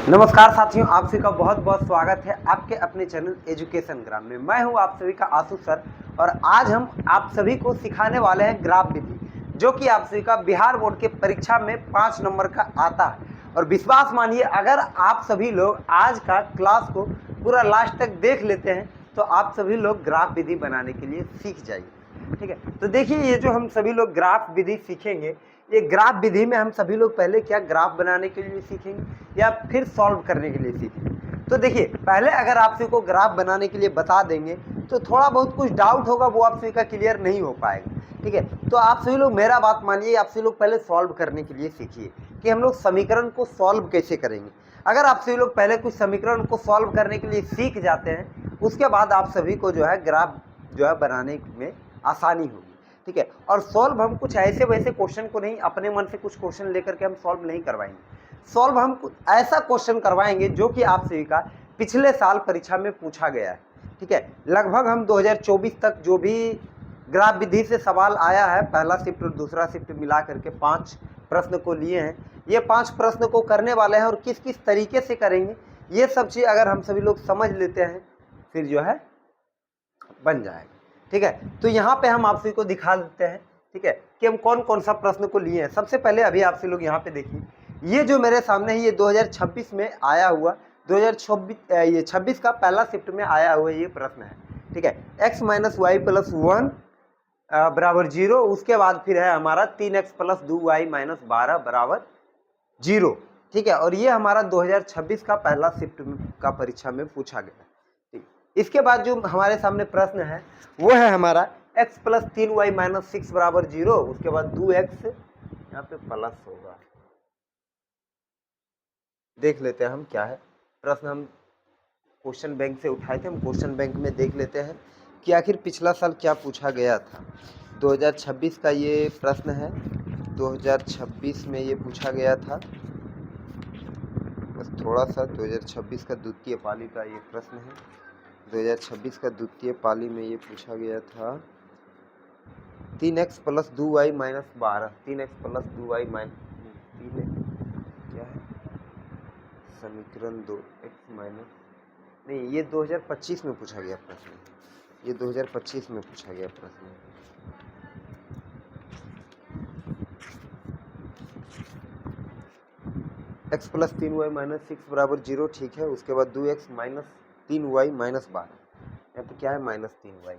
नमस्कार साथियों, आप सभी का बहुत बहुत स्वागत है आपके अपने चैनल एजुकेशन ग्राम में। मैं हूं आप सभी का आशु सर और आज हम आप सभी को सिखाने वाले हैं ग्राफ विधि, जो कि आप सभी का बिहार बोर्ड के परीक्षा में 5 नंबर का आता है। और विश्वास मानिए, अगर आप सभी लोग आज का क्लास को पूरा लास्ट तक देख लेते हैं तो आप सभी लोग ग्राफ विधि बनाने के लिए सीख जाइए। ठीक है, तो देखिए, ये जो हम सभी लोग ग्राफ विधि सीखेंगे, ये ग्राफ विधि में हम सभी लोग पहले क्या ग्राफ बनाने के लिए सीखेंगे या फिर सॉल्व करने के लिए सीखेंगे। तो देखिए, पहले अगर आप सभी को ग्राफ बनाने के लिए बता देंगे तो थोड़ा बहुत कुछ डाउट होगा, वो आप सभी का क्लियर नहीं हो पाएगा। ठीक है, तो आप सभी लोग मेरा बात मानिए, आप सभी लोग पहले सॉल्व करने के लिए सीखिए कि हम लोग समीकरण को सॉल्व कैसे करेंगे। अगर आप सभी लोग पहले कुछ समीकरण को सॉल्व करने के लिए सीख जाते हैं, उसके बाद आप सभी को जो है ग्राफ जो है बनाने में आसानी होगी। ठीक है, और सॉल्व हम कुछ ऐसे वैसे क्वेश्चन को नहीं, अपने मन से कुछ क्वेश्चन लेकर के हम सॉल्व नहीं करवाएंगे। सॉल्व हम कुछ ऐसा क्वेश्चन करवाएंगे जो कि आप सभी का पिछले साल परीक्षा में पूछा गया है। ठीक है, लगभग हम 2024 तक जो भी ग्राफ विधि से सवाल आया है, पहला शिफ्ट और दूसरा शिफ्ट मिला करके 5 प्रश्न को लिए हैं। ये 5 प्रश्न को करने वाले हैं और किस किस तरीके से करेंगे, ये सब चीज़ अगर हम सभी लोग समझ लेते हैं फिर जो है बन जाएगा। ठीक है, तो यहाँ पे हम आप सभी को दिखा देते हैं, ठीक है, कि हम कौन कौन सा प्रश्न को लिए हैं। सबसे पहले अभी आप सभी लोग यहाँ पे देखिए, ये जो मेरे सामने है ये 2026 में आया हुआ 2026 ये 26 का पहला शिफ्ट में आया हुआ ये प्रश्न है। ठीक है, x माइनस वाई प्लस 1 बराबर 0, उसके बाद फिर है हमारा 3x प्लस 2y माइनस 12 बराबर 0। ठीक है, और ये हमारा 2026 का पहला शिफ्ट का परीक्षा में पूछा गया। इसके बाद जो हमारे सामने प्रश्न है वो है हमारा x प्लस 3y माइनस 6 बराबर 0, उसके बाद 2x यहाँ पे प्लस होगा। देख लेते हैं हम क्या है प्रश्न, हम क्वेश्चन बैंक से उठाए थे, हम क्वेश्चन बैंक में देख लेते हैं कि आखिर पिछला साल क्या पूछा गया था। 2026 का ये प्रश्न है, 2026 में ये पूछा गया था। बस थोड़ा सा 2026 का द्वितीय पाली का ये प्रश्न है, 2026 का द्वितीय पाली में ये पूछा गया था 3x plus 2y minus 12, 3x plus 2y minus क्या है समीकरण 2x माइनस नहीं, ये 2025 में पूछा गया प्रश्न, ये 2025 में पूछा गया प्रश्न। x प्लस 3y माइनस 6 बराबर 0, ठीक है, उसके बाद 2x माइनस 3y माइनस 12, यहाँ पे क्या है माइनस 3y है,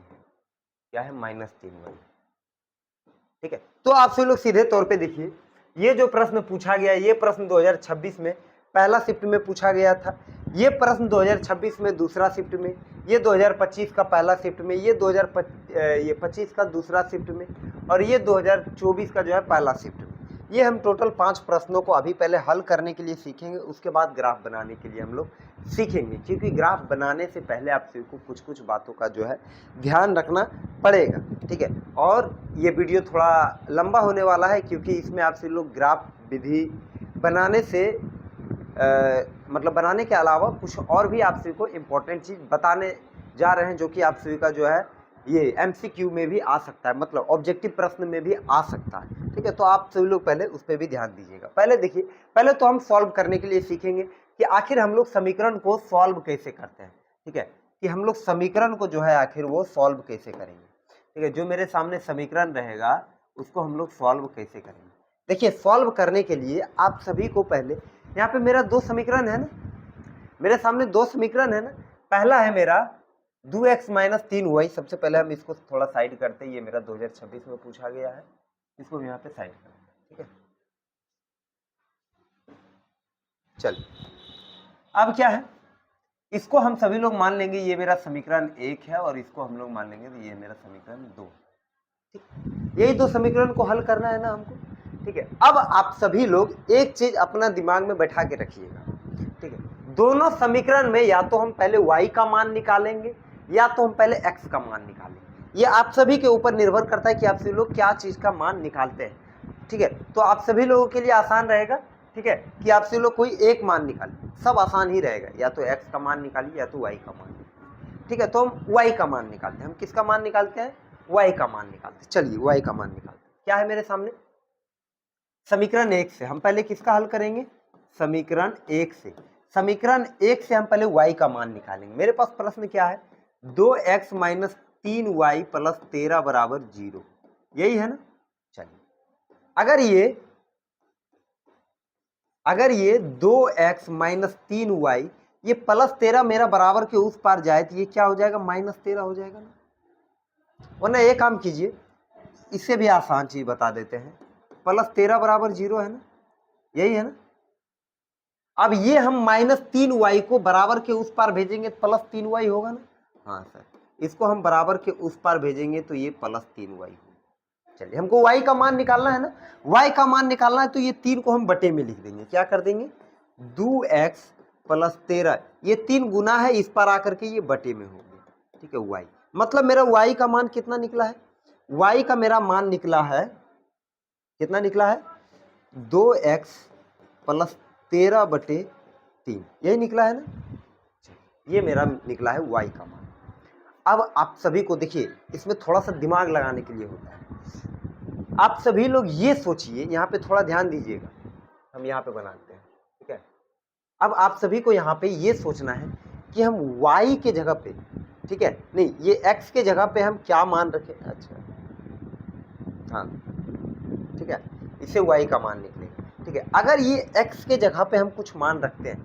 क्या है माइनस 3y। ठीक है, तो आप सभी लोग सीधे तौर पे देखिए, ये जो प्रश्न पूछा गया, ये प्रश्न 2026 में पहला शिफ्ट में पूछा गया था, ये प्रश्न 2026 में दूसरा शिफ्ट में, ये 2025 का पहला शिफ्ट में, ये 2025 का दूसरा शिफ्ट में, और ये 2024 का जो है पहला शिफ्ट में। ये हम टोटल 5 प्रश्नों को अभी पहले हल करने के लिए सीखेंगे, उसके बाद ग्राफ बनाने के लिए हम लोग सीखेंगे, क्योंकि ग्राफ बनाने से पहले आप सभी को कुछ कुछ बातों का जो है ध्यान रखना पड़ेगा। ठीक है, और ये वीडियो थोड़ा लंबा होने वाला है, क्योंकि इसमें आप सभी लोग ग्राफ विधि बनाने से मतलब बनाने के अलावा कुछ और भी आप सभी को इम्पोर्टेंट चीज़ बताने जा रहे हैं, जो कि आप सभी का जो है ये MCQ में भी आ सकता है, मतलब ऑब्जेक्टिव प्रश्न में भी आ सकता है। ठीक है, तो आप सभी लोग पहले उस पर भी ध्यान दीजिएगा। पहले देखिए, पहले तो हम सॉल्व करने के लिए सीखेंगे कि आखिर हम लोग समीकरण को सॉल्व कैसे करते हैं। ठीक है, कि हम लोग समीकरण को जो है आखिर वो सॉल्व कैसे करेंगे। ठीक है, जो मेरे सामने समीकरण रहेगा उसको हम लोग सॉल्व कैसे करेंगे। देखिए, सॉल्व करने के लिए आप सभी को पहले, यहाँ पे मेरा 2 समीकरण है ना, मेरे सामने 2 समीकरण है ना। पहला है मेरा 2x माइनस 3y, सबसे पहले हम इसको थोड़ा साइड करते हैं, ये मेरा 2026 में पूछा गया है, इसको यहाँ पे साइड करते हैं। ठीक है, चलिए अब क्या है, इसको हम सभी लोग मान लेंगे ये मेरा समीकरण 1 है, और इसको हम लोग मान लेंगे तो ये मेरा समीकरण 2। ठीक, यही 2 समीकरण को हल करना है ना हमको। ठीक है, अब आप सभी लोग एक चीज अपना दिमाग में बैठा के रखिएगा। ठीक है, दोनों समीकरण में या तो हम पहले y का मान निकालेंगे या तो हम पहले x का मान निकालेंगे। ये आप सभी के ऊपर निर्भर करता है कि आप सभी लोग क्या चीज का मान निकालते हैं। ठीक है, तो आप सभी लोगों के लिए आसान रहेगा, ठीक है, कि आप सभी लोग कोई एक मान निकालें, सब आसान ही रहेगा, या तो x का मान निकालिए या तो y का मान निकालिए। ठीक है, तो हम y का मान निकालते हैं। हम किसका मान निकालते हैं? y का मान निकालते हैं। चलिए y का मान निकालते हैं। क्या है मेरे सामने? समीकरण 1 से हम पहले किसका हल करेंगे? समीकरण 1 से। समीकरण 1 से हम पहले y का मान निकालेंगे। मेरे पास प्रश्न क्या है, 2x माइनस 3y प्लस 13 बराबर 0, यही है ना। चलिए अगर ये 2x माइनस 3y ये प्लस 13 मेरा बराबर के उस पार जाए तो ये क्या हो जाएगा, माइनस 13 हो जाएगा ना। वरना एक काम कीजिए, इससे भी आसान चीज बता देते हैं, प्लस 13 बराबर 0 है ना, यही है ना। अब ये हम माइनस 3y को बराबर के उस पार भेजेंगे तो प्लस 3y होगा ना। हाँ सर, इसको हम बराबर के उस पार भेजेंगे तो ये प्लस 3y होगा। चलिए हमको y का मान निकालना है ना, y का मान निकालना है तो ये 3 को हम बटे में लिख देंगे। क्या कर देंगे, 2x प्लस 13, ये 3 गुना है, इस पर आकर के ये बटे में हो गया, ठीक है। y मतलब मेरा y का मान कितना निकला है, y का मेरा मान निकला है, कितना निकला है, 2x प्लस 13 बटे 3, यही निकला है ना। ये मेरा निकला है y का मान। अब आप सभी को देखिए, इसमें थोड़ा सा दिमाग लगाने के लिए होता है। आप सभी लोग ये सोचिए, यहाँ पे थोड़ा ध्यान दीजिएगा, हम यहाँ पे बनाते हैं, ठीक है। अब आप सभी को यहाँ पे ये सोचना है कि हम y के जगह पे, ठीक है, नहीं ये x के जगह पे हम क्या मान रखें। अच्छा हाँ ठीक है, इसे y का मान निकलेगा, ठीक है। अगर ये x के जगह पे हम कुछ मान रखते हैं,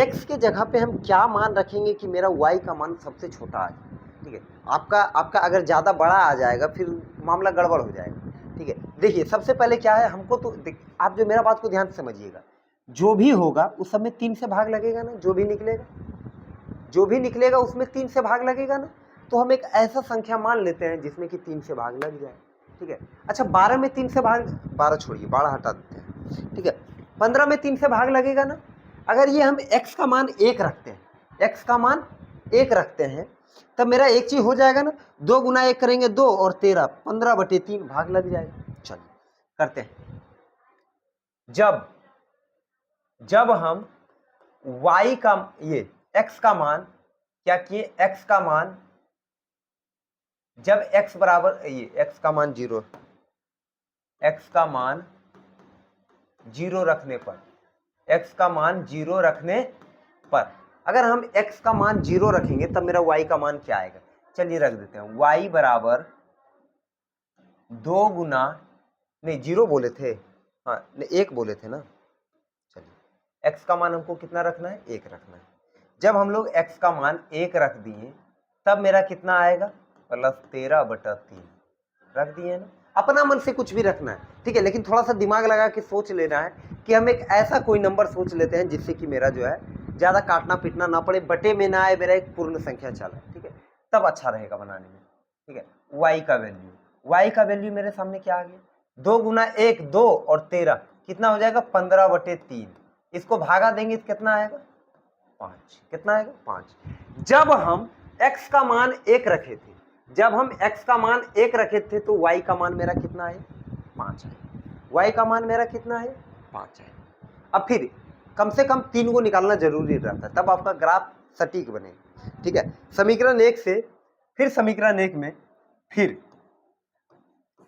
x के जगह पे हम क्या मान रखेंगे कि मेरा y का मान सबसे छोटा आ जाए, ठीक है। आपका अगर ज़्यादा बड़ा आ जाएगा फिर मामला गड़बड़ हो जाएगा, ठीक है। देखिए सबसे पहले क्या है, हमको तो आप जो मेरा बात को ध्यान से समझिएगा, जो भी होगा उस सब में 3 से भाग लगेगा ना, जो भी निकलेगा उसमें 3 से भाग लगेगा ना। तो हम एक ऐसा संख्या मान लेते हैं जिसमें कि 3 से भाग लग जाए, ठीक है। अच्छा 12 में 3 से भाग, 12 छोड़िए, 12 हटा देते हैं, ठीक है। 15 में 3 से भाग लगेगा ना। अगर ये हम x का मान 1 रखते हैं, x का मान 1 रखते हैं, तब मेरा एक चीज हो जाएगा ना, 2 गुना 1 करेंगे 2 और 13, 15 बटे 3 भाग लग जाएगा। चलिए करते हैं। जब हम y का ये x का मान क्या किए, x का मान जब x बराबर ये x का मान 0, x का मान 0 रखने पर, x का मान 0 रखने पर अगर हम x का मान 0 रखेंगे तब मेरा y का मान क्या आएगा। चलिए रख देते हैं, y बराबर 2 गुना, नहीं 0 बोले थे, हाँ 1 बोले थे ना। चलिए x का मान हमको कितना रखना है, 1 रखना है। जब हम लोग x का मान 1 रख दिए तब मेरा कितना आएगा, प्लस 13 बटा 3 रख दिए ना। अपना मन से कुछ भी रखना है, ठीक है, लेकिन थोड़ा सा दिमाग लगा के सोच लेना है कि हम एक ऐसा कोई नंबर सोच लेते हैं जिससे कि मेरा जो है ज़्यादा काटना पीटना ना पड़े, बटे में ना आए, मेरा एक पूर्ण संख्या चला, ठीक है, तब अच्छा रहेगा बनाने में, ठीक है। y का वैल्यू मेरे सामने क्या आ गया, 2 गुना 1 2 और 13 कितना हो जाएगा, 15 बटे 3। इसको भागा देंगे तो कितना आएगा, 5। कितना आएगा, 5। जब हम x का मान 1 रखे थे, तो y का मान मेरा कितना है, 5 है। y का मान मेरा कितना है, 5 है। अब फिर कम से कम 3 को निकालना जरूरी रहता है, तब आपका ग्राफ सटीक बनेगा, ठीक है। समीकरण 1 से फिर समीकरण 1 में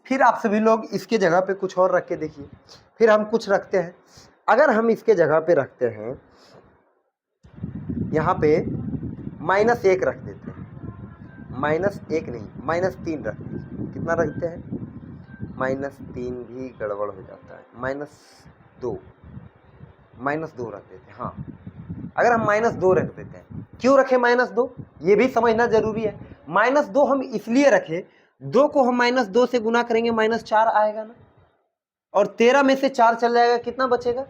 फिर आप सभी लोग इसके जगह पे कुछ और रख के देखिए। फिर हम कुछ रखते हैं, अगर हम इसके जगह पे रखते हैं, यहाँ पे -1 रख देते हैं, -1 नहीं -3 रख दीजिए। कितना रखते हैं, -3 भी गड़बड़ हो जाता है, -2 रख देते हैं। हाँ अगर हम -2 रख देते हैं, क्यों रखें -2, ये भी समझना जरूरी है। -2 हम इसलिए रखें, 2 को हम -2 से गुना करेंगे -4 आएगा ना, और 13 में से 4 चल जाएगा, कितना बचेगा,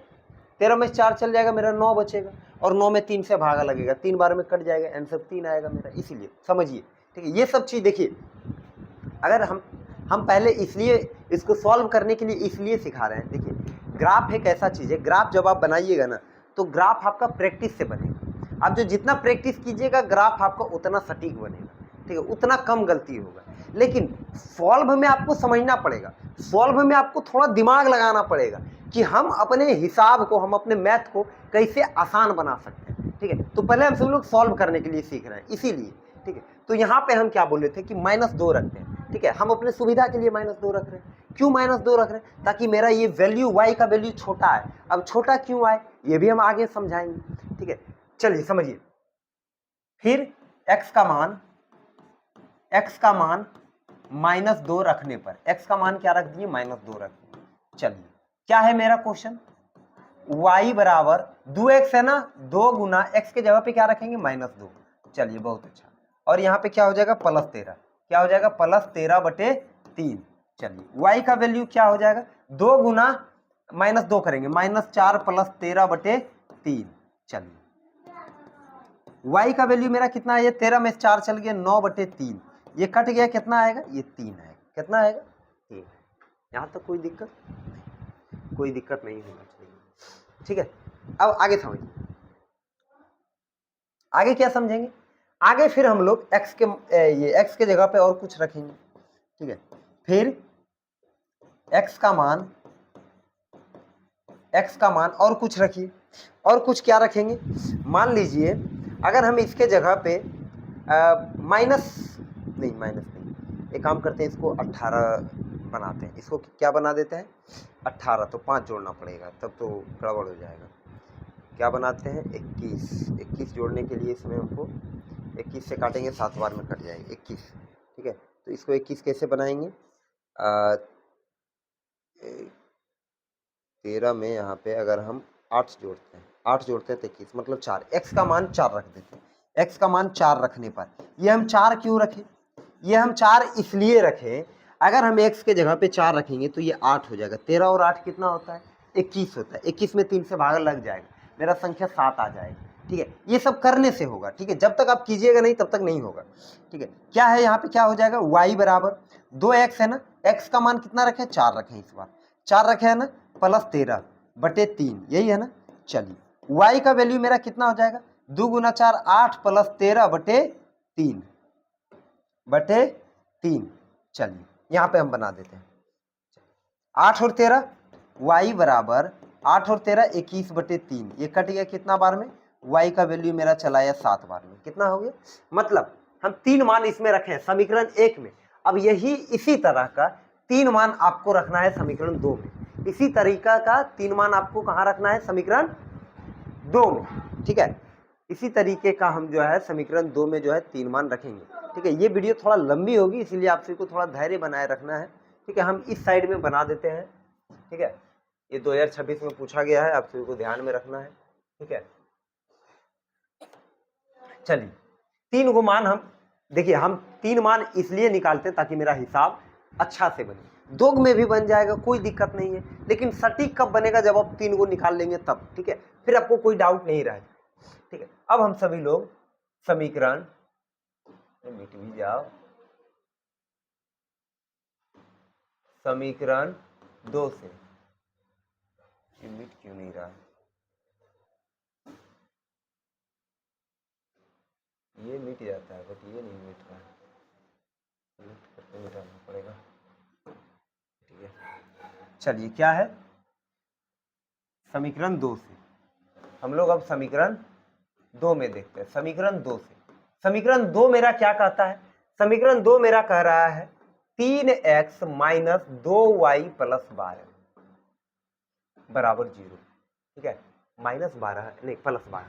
13 में से 4 चल जाएगा, मेरा 9 बचेगा, और 9 में 3 से भागा लगेगा, 3 बार में कट जाएगा, आंसर 3 आएगा मेरा। इसीलिए समझिए, ठीक है। ये सब चीज़ देखिए, अगर हम पहले इसलिए इसको सॉल्व करने के लिए इसलिए सिखा रहे हैं। देखिए ग्राफ एक ऐसा चीज़ है, ग्राफ जब आप बनाइएगा ना तो ग्राफ आपका प्रैक्टिस से बनेगा। आप जो जितना प्रैक्टिस कीजिएगा ग्राफ आपका उतना सटीक बनेगा, ठीक है, उतना कम गलती होगा। लेकिन सॉल्व में आपको समझना पड़ेगा, सॉल्व में आपको थोड़ा दिमाग लगाना पड़ेगा कि हम अपने हिसाब को, हम अपने मैथ को कैसे आसान बना सकते हैं, ठीक है। तो पहले हम सब लोग सॉल्व करने के लिए सीख रहे हैं, इसीलिए, ठीक है। तो यहाँ पे हम क्या बोल रहे थे कि -2 रखते हैं, ठीक है, हम अपने सुविधा के लिए -2 रख रहे हैं क्यों -2 रख रहे हैं? ताकि मेरा ये वैल्यू y का वैल्यू छोटा है। अब छोटा क्यों आए ये भी हम आगे समझाएंगे, ठीक है। चलिए समझिए, फिर x का मान -2 रखने पर, x का मान क्या रख दिए, -2 रख दिए। चलिए क्या है मेरा क्वेश्चन, y बराबर 2x है ना, 2 गुना x के जगह पे क्या रखेंगे, -2। चलिए बहुत अच्छा, और यहाँ पे क्या हो जाएगा, +13, क्या हो जाएगा, +13/3। चलिए y का वैल्यू क्या हो जाएगा, 2 गुना -2 करेंगे, -4 +13/3। चलिए y का वैल्यू मेरा कितना है, ये 13 में 4 चल गया, 9/3, ये कट गया, कितना आएगा, ये 3 आएगा, कितना आएगा, 3। यहाँ तक कोई दिक्कत नहीं होना चाहिए, ठीक है। अब आगे समझिए, आगे क्या समझेंगे, आगे फिर हम लोग x के जगह पे और कुछ रखेंगे, ठीक है। फिर x का मान और कुछ रखिए, और कुछ क्या रखेंगे, मान लीजिए अगर हम इसके जगह पे माइनस नहीं, एक काम करते हैं, इसको 18 बनाते हैं, इसको क्या बना देते हैं, 18, तो 5 जोड़ना पड़ेगा, तब तो गड़बड़ हो जाएगा। क्या बनाते हैं, 21 जोड़ने के लिए इसमें हमको 21 से काटेंगे, 7 बार में कट जाएगा 21, ठीक है। तो इसको 21 कैसे बनाएंगे, 13 में यहाँ पे अगर हम 8 जोड़ते हैं तो 21, मतलब 4, x का मान 4 रख देते हैं। x का मान 4 रखने पर, ये हम 4 क्यों रखें, ये हम 4 इसलिए रखें, अगर हम x के जगह पे 4 रखेंगे तो ये 8 हो जाएगा, 13 और 8 कितना होता है, 21 होता है, 21 में 3 से भाग लग जाएगा, मेरा संख्या 7 आ जाएगी, ठीक है। ये सब करने से होगा, ठीक है, जब तक आप कीजिएगा नहीं तब तक नहीं होगा, ठीक है। क्या है यहाँ पे, क्या हो जाएगा, y बराबर 2x है ना, x का मान कितना रखें, 4 रखें, इस बार 4 रखे है ना, +13/3, यही है ना। चलिए y का वैल्यू मेरा कितना हो जाएगा, 2 गुना 4 8 +13/3। चलिए यहाँ पे हम बना देते हैं 8 और 13, y बराबर 8 और 13 21/3, ये कट गया कितना बार में, y का वैल्यू मेरा चला आया 7 बार में, कितना हो गया, मतलब हम 3 मान इसमें रखे हैं समीकरण 1 में। अब यही इसी तरह का 3 मान आपको रखना है समीकरण 2 में, इसी तरीका का 3 मान आपको कहाँ रखना है, समीकरण 2 में, ठीक है। इसी तरीके का हम जो है समीकरण 2 में जो है 3 मान रखेंगे, ठीक है। ये वीडियो थोड़ा लंबी होगी, इसीलिए आप सभी को थोड़ा धैर्य बनाए रखना है, ठीक है। हम इस साइड में बना देते हैं, ठीक है। ये 2026 में पूछा गया है, आप सभी को ध्यान में रखना है, ठीक है। चलिए 3 को मान हम देखिए, हम 3 मान इसलिए निकालते हैं ताकि मेरा हिसाब अच्छा से बने, 2 में भी बन जाएगा, कोई दिक्कत नहीं है, लेकिन सटीक कब बनेगा, जब आप 3 को निकाल लेंगे तब, ठीक है, फिर आपको कोई डाउट नहीं रहेगा, ठीक है। अब हम सभी लोग समीकरण, मिट भी जाओ, समीकरण 2 से, ये मिट क्यों नहीं रहा, ये मिट जाता है बट ये नहीं मिट रहा है, करके मिटाना पड़ेगा, ठीक है। चलिए क्या है, समीकरण 2 से हम लोग अब समीकरण 2 में देखते हैं, समीकरण 2 से, समीकरण 2 मेरा क्या कहता है, समीकरण 2 मेरा कह रहा है 3x - 2y + 12 बराबर 0, ठीक है, -12 नहीं +12,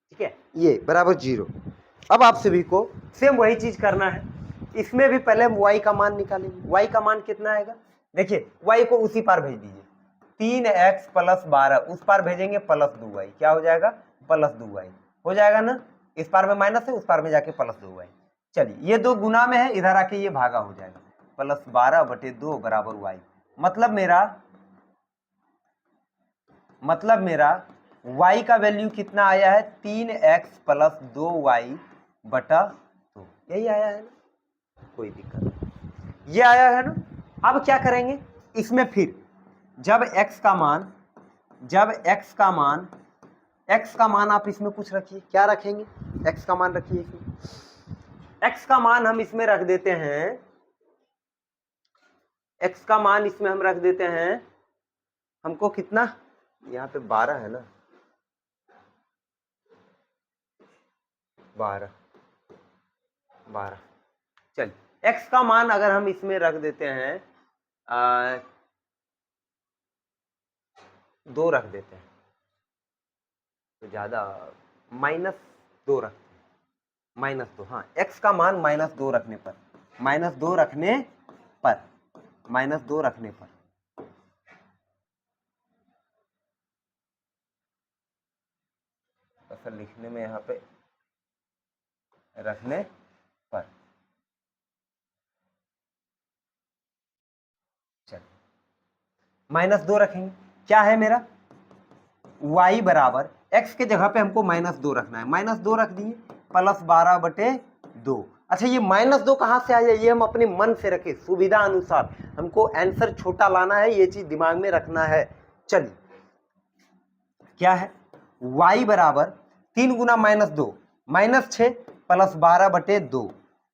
ठीक है, ये बराबर 0। अब आप सभी को सेम वही चीज करना है, इसमें भी पहले हम y का मान निकालेंगे, y का मान कितना आएगा, देखिए y को उसी पार भेज दीजिए, 3x + 12 उस पार भेजेंगे +2y, क्या हो जाएगा, +2y हो जाएगा ना, इस पार में माइनस है, उस पार में जाके +2y। चलिए ये 2 गुना में है, इधर आके ये भागा हो जाएगा, +12/2 बराबर y, मतलब मेरा y का वैल्यू कितना आया है, 3x + 2y/2, यही आया है ना, कोई दिक्कत नहीं, ये आया है ना। अब क्या करेंगे इसमें, फिर जब x का मान आप इसमें कुछ रखिए, क्या रखेंगे, x का मान रखिए इसमें, x का मान हम इसमें रख देते हैं, x का मान इसमें हम रख देते हैं, हमको कितना, यहाँ पे 12 है ना, 12, चलिए x का मान अगर हम इसमें रख देते हैं दो रख देते हैं तो ज़्यादा, -2 रखते हैं, -2, हाँ, x का मान -2 रखने पर, -2 रखने पर, -2 रखने पर, असल लिखने में यहाँ पे रखने पर, चल -2 रखेंगे, क्या है मेरा y बराबर x के जगह पे हमको -2 रखना है, -2 रख दिए, +12/2। अच्छा ये -2 कहाँ से आया, ये हम अपने मन से रखे, सुविधा अनुसार हमको आंसर छोटा लाना है, ये चीज दिमाग में रखना है। चलिए क्या है, y बराबर 3 गुना -2, -6 +12/2।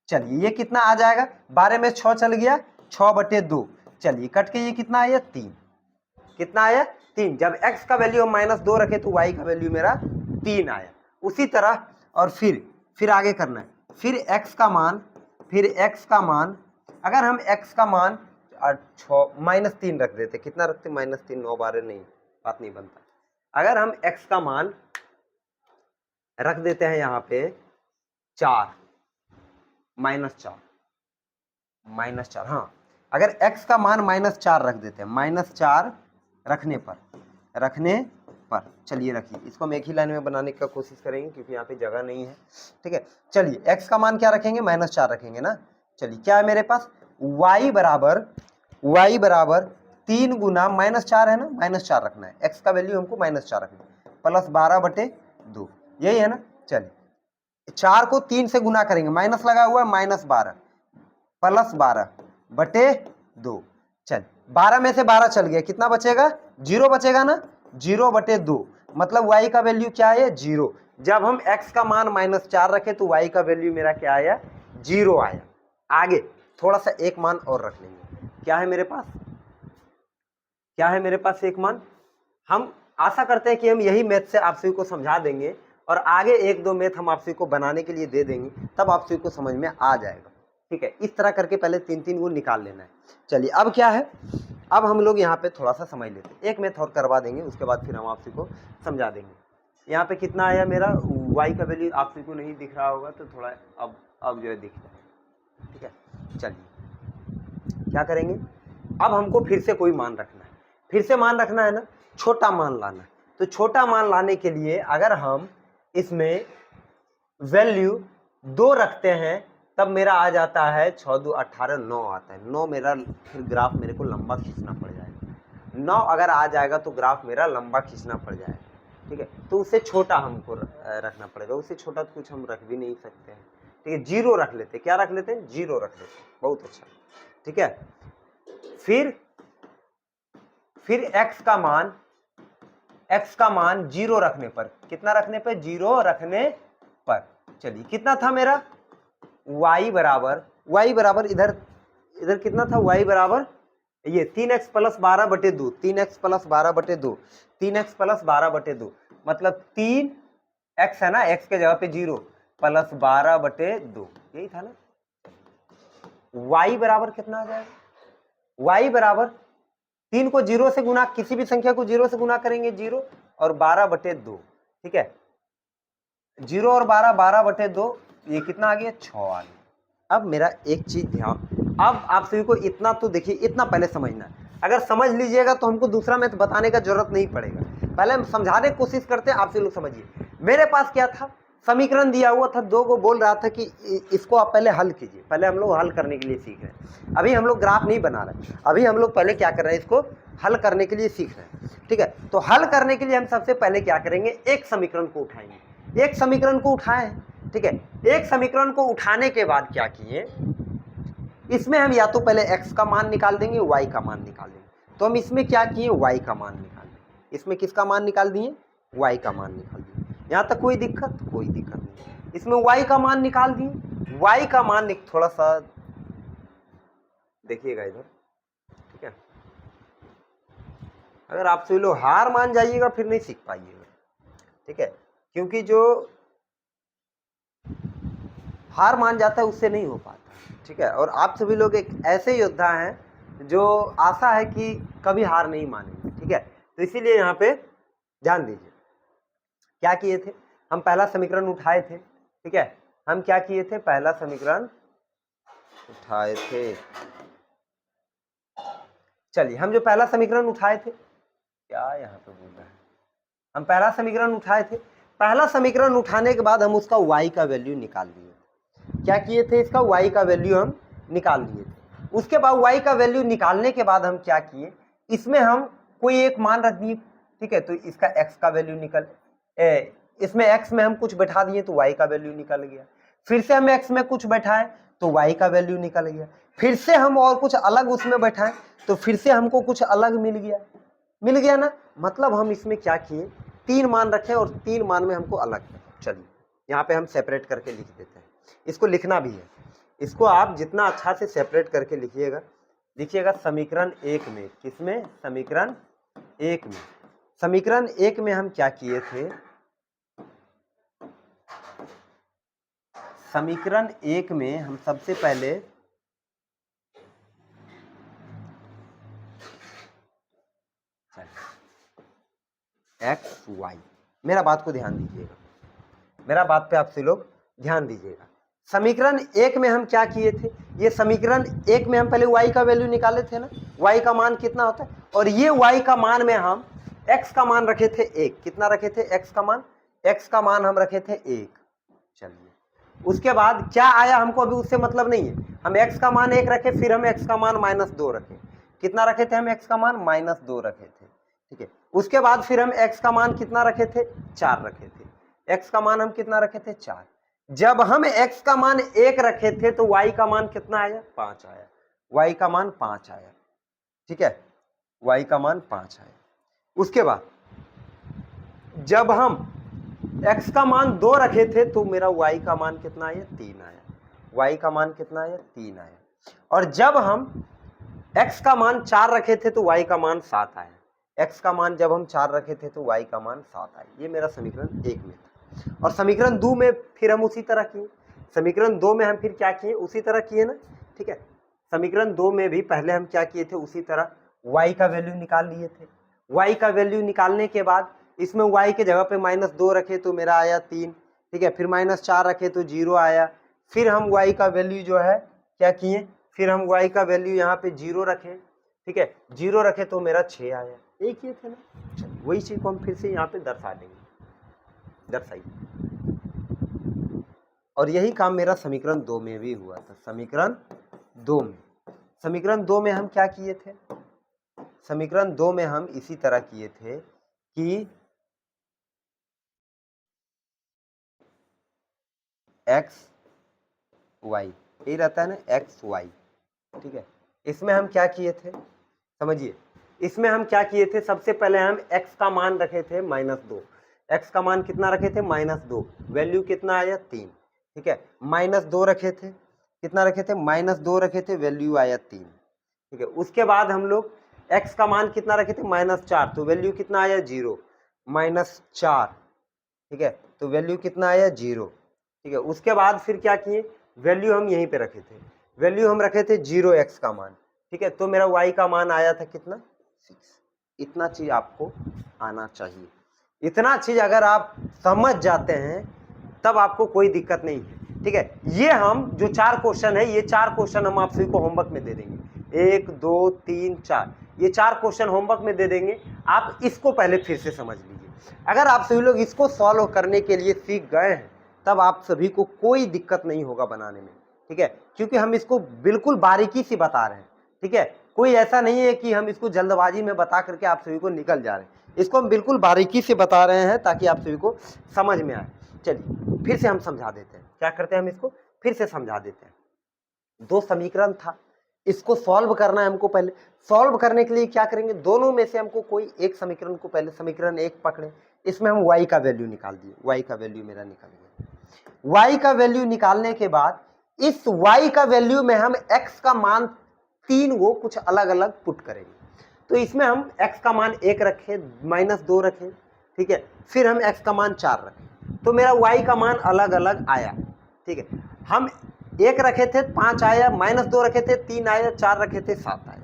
चलिए ये कितना आ जाएगा, 12 में 6 चल गया, 6/2। चलिए कट के ये कितना आया, 3, कितना आया, 3। जब x का वैल्यू हम -2 रखे तो y का वैल्यू मेरा 3 आया। उसी तरह और फिर आगे करना है, फिर x का मान, अगर हम x का मान -3 रख देते, कितना रखते, -3, 9 12 नहीं, बात नहीं बनता। अगर हम x का मान रख देते हैं यहाँ पे 4, -4, हाँ, अगर x का मान -4 रख देते हैं, -4 रखने पर, चलिए रखिए, इसको हम एक ही लाइन में बनाने का कोशिश करेंगे क्योंकि यहाँ पे जगह नहीं है, ठीक है। चलिए x का मान क्या रखेंगे, -4 रखेंगे ना। चलिए क्या है मेरे पास, y बराबर 3 गुना -4 है ना, -4 रखना है, x का वैल्यू हमको -4 रखना है, +12/2, यही है ना। चलिए 4 को 3 से गुना करेंगे, माइनस लगा हुआ है, -12 +12/2। चल 12 में से 12 चल गया, कितना बचेगा, 0 बचेगा ना, 0/2, मतलब y का वैल्यू क्या है, 0। जब हम x का मान -4 रखे तो y का वैल्यू मेरा क्या आया, 0 आया। आगे थोड़ा सा एक मान और रख लेंगे, क्या है मेरे पास, एक मान। हम आशा करते हैं कि हम यही मैथ से आप सभी को समझा देंगे और आगे 1-2 मैथ हम आप सभी को बनाने के लिए दे देंगे, तब आप सभी को समझ में आ जाएगा, ठीक है। इस तरह करके पहले 3-3 वो निकाल लेना है। चलिए अब क्या है, अब हम लोग यहाँ पे थोड़ा सा समझ लेते हैं, एक मैथ और करवा देंगे, उसके बाद फिर हम आप सभी को समझा देंगे। यहाँ पे कितना आया मेरा, y का वैल्यू आप सभी को नहीं दिख रहा होगा तो थोड़ा अब जो है दिख रहा है, ठीक है। चलिए क्या करेंगे, अब हमको फिर से कोई मान रखना है, फिर से मान रखना है ना, छोटा मान लाना है। तो छोटा मान लाने के लिए अगर हम इसमें वैल्यू 2 रखते हैं तब मेरा आ जाता है 6 2 18, 9 आता है, 9 मेरा फिर ग्राफ मेरे को लंबा खींचना पड़ जाएगा, 9 अगर आ जाएगा तो ग्राफ मेरा लंबा खींचना पड़ जाएगा, ठीक है। तो उससे छोटा हमको रखना पड़ेगा, उससे छोटा तो कुछ हम रख भी नहीं सकते हैं, ठीक है। 0 रख लेते, क्या रख लेते हैं, 0 रख लेते हैं, बहुत अच्छा, ठीक है। फिर x का मान 0 रखने पर, कितना रखने पर, 0 रखने पर। चलिए कितना था मेरा, y बराबर इधर कितना था, y बराबर ये 3x + 12/2, 3x + 12/2, 3x + 12/2, मतलब 3x है ना, x के जगह पे 0 + 12/2, यही था ना। y बराबर कितना आ जाएगा, y बराबर 3 को 0 से गुना, किसी भी संख्या को 0 से गुना करेंगे 0 और 12/2, ठीक है। 0 और 12, 12/2, ये कितना आ गया, 6 आ गया। अब मेरा एक चीज ध्यान, अब आप सभी को इतना तो देखिए, इतना पहले समझना है, अगर समझ लीजिएगा तो हमको दूसरा मैथ बताने का जरूरत नहीं पड़ेगा, पहले हम समझाने की कोशिश करते हैं, आप सभी लोग समझिए। मेरे पास क्या था, समीकरण दिया हुआ था, 2 को बोल रहा था कि इसको आप पहले हल कीजिए, पहले हम लोग हल करने के लिए सीख रहे हैं, अभी हम लोग ग्राफ नहीं बना रहे, अभी हम लोग पहले क्या कर रहे हैं, इसको हल करने के लिए सीख रहे हैं, ठीक है। तो हल करने के लिए हम सबसे पहले क्या करेंगे, एक समीकरण को उठाएंगे, एक समीकरण को उठाएं, ठीक है। एक समीकरण को उठाने के बाद क्या किए, इसमें हम या तो पहले x का मान निकाल देंगे, y का मान निकाल देंगे। तो हम इसमें क्या किए, y का मान निकाल देंगे, इसमें किसका मान निकाल दिए, y का मान निकाल दिए। यहाँ तक कोई दिक्कत नहीं, इसमें y का मान निकाल दिए, y का मान थोड़ा सा देखिएगा इधर, ठीक है। अगर आप सभी लोग हार मान जाइएगा फिर नहीं सीख पाइएगा, ठीक है, क्योंकि जो हार मान जाता है उससे नहीं हो पाता, ठीक है। और आप सभी लोग एक ऐसे योद्धा हैं जो आशा है कि कभी हार नहीं मानेंगे, ठीक है। तो इसीलिए यहाँ पे ध्यान दीजिए, क्या किए थे हम, पहला समीकरण उठाए थे, ठीक है। हम क्या किए थे, पहला समीकरण उठाए थे। चलिए, हम जो पहला समीकरण उठाए थे, क्या यहाँ पे बोल रहा है, हम पहला समीकरण उठाए थे। पहला समीकरण उठाने के बाद हम उसका y का वैल्यू निकाल लिए। क्या किए थे, इसका y का वैल्यू हम निकाल लिए थे। उसके बाद y का वैल्यू निकालने के बाद हम क्या किए, इसमें हम कोई एक मान रख दिए, ठीक है। तो इसका x का वैल्यू इसमें x में हम कुछ बैठा दिए तो y का वैल्यू निकल गया। फिर से हम x में कुछ बैठाए तो y का वैल्यू निकल गया। फिर से हम और कुछ अलग उसमें बैठाए तो फिर से हमको कुछ अलग मिल गया ना। मतलब हम इसमें क्या किए, 3 मान रखे और 3 मान में हमको अलग है। चलिए, यहाँ पे हम सेपरेट करके लिख देते हैं। इसको लिखना भी है, इसको आप जितना अच्छा से सेपरेट करके लिखिएगा समीकरण 1 में। किसमें, समीकरण 1 में। समीकरण 1 में हम क्या किए थे, समीकरण 1 में हम सबसे पहले एक्स वाई, मेरा बात को ध्यान दीजिएगा, मेरा बात पे आपसे लोग ध्यान दीजिएगा। समीकरण 1 में हम क्या किए थे, ये समीकरण 1 में हम पहले y का वैल्यू निकाले थे ना, y का मान कितना होता है, और ये y का मान में हम x का मान रखे थे 1। कितना रखे थे, x का मान हम रखे थे 1। चलिए, उसके बाद क्या आया, हमको अभी उससे मतलब नहीं है। हम x का मान 1 रखे, फिर हम x का मान -2 रखे। कितना रखे थे हम, x का मान -2 रखे थे, ठीक है। उसके बाद फिर हम x का मान कितना रखे थे, 4 रखे थे। x का मान हम कितना रखे थे, 4। जब हम x का मान 1 रखे थे तो y का मान कितना आया, 5 आया। y का मान 5 आया, ठीक है, y का मान 5 आया। उसके बाद जब हम x का मान 2 रखे थे तो मेरा y का मान कितना आया, 3 आया। y का मान कितना आया, 3 आया। और जब हम x का मान 4 रखे थे तो y का मान 7 आया। x का मान जब हम 4 रखे थे तो y का मान 7 आया। ये मेरा समीकरण 1 में था। और समीकरण 2 में फिर हम उसी तरह किए। समीकरण 2 में हम फिर क्या किए, उसी तरह किए ना, ठीक है। समीकरण 2 में भी पहले हम क्या किए थे, उसी तरह y का वैल्यू निकाल लिए थे। y का वैल्यू निकालने के बाद इसमें y के जगह पे -2 रखे तो मेरा आया 3, ठीक है। फिर -4 रखे तो 0 आया। फिर हम y का वैल्यू जो है क्या किए, फिर हम y का वैल्यू यहाँ पे 0 रखे, ठीक है। 0 रखे तो मेरा 6 आया। एक ये थे ना, वही चीज को हम फिर से यहाँ पे दर्शा देंगे, दर्शाइए। और यही काम मेरा समीकरण 2 में भी हुआ था। समीकरण 2 में हम क्या किए थे, समीकरण 2 में हम इसी तरह किए थे कि x y, यही रहता है ना, x y, ठीक है। इसमें हम क्या किए थे, समझिए, इसमें हम क्या किए थे, सबसे पहले हम x का मान रखे थे -2। x का मान कितना रखे थे, -2। वैल्यू कितना आया, 3, ठीक है। -2 रखे थे, कितना रखे थे, -2 रखे थे, वैल्यू आया 3, ठीक है। उसके बाद हम लोग x का मान कितना रखे थे, -4, तो वैल्यू कितना आया, 0, -4, ठीक है। तो वैल्यू कितना आया, 0, ठीक है। उसके बाद फिर क्या किए, वैल्यू हम यहीं पे रखे थे, वैल्यू हम रखे थे 0x का मान, ठीक है। तो मेरा y का मान आया था कितना, 6। इतना चीज आपको आना चाहिए। इतना चीज अगर आप समझ जाते हैं तब आपको कोई दिक्कत नहीं है, ठीक है। ये हम जो 4 क्वेश्चन है, ये 4 क्वेश्चन हम आप सभी को होमवर्क में दे देंगे। 1 2 3 4, ये 4 क्वेश्चन होमवर्क में दे देंगे। आप इसको पहले फिर से समझ लीजिए। अगर आप सभी लोग इसको सॉल्व करने के लिए सीख गए हैं तब आप सभी को कोई दिक्कत नहीं होगा बनाने में, ठीक है। क्योंकि हम इसको बिल्कुल बारीकी से बता रहे हैं, ठीक है। कोई ऐसा नहीं है कि हम इसको जल्दबाजी में बता करके आप सभी को निकल जा रहे हैं। इसको हम बिल्कुल बारीकी से बता रहे हैं ताकि आप सभी को समझ में आए। चलिए फिर से हम समझा देते हैं, क्या करते हैं, हम इसको फिर से समझा देते हैं। 2 समीकरण था, इसको सॉल्व करना है हमको। पहले सॉल्व करने के लिए क्या करेंगे, दोनों में से हमको कोई एक समीकरण को पहले समीकरण 1 पकड़े, इसमें हम y का वैल्यू निकाल दिए। y का वैल्यू मेरा निकल गया। y का वैल्यू निकालने के बाद इस y का वैल्यू में हम x का मान 3 को कुछ अलग अलग पुट करेंगे। तो इसमें हम x का मान 1 रखे, -2 रखे, ठीक है। फिर हम x का मान 4 रखे, तो मेरा y का मान अलग अलग आया, ठीक है। हम 1 रखे थे 5 आया, -2 रखे थे 3 आया, 4 रखे थे 7 आया।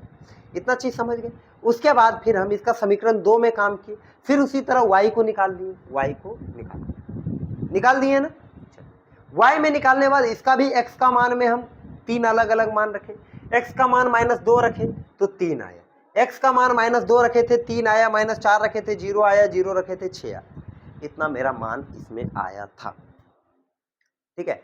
इतना चीज समझ गए। उसके बाद फिर हम इसका समीकरण 2 में काम किए, फिर उसी तरह y को निकाल दिए, y को निकाल दिए ना। y में निकालने के बाद इसका भी x का मान में हम 3 अलग अलग मान रखे, x का मान -2 रखे तो 3 आया, x का मान -2 रखे थे 3 आया, -4 रखे थे 0 आया, 0 रखे थे 6 आया, इतना मेरा मान इसमें आया था। ठीक है,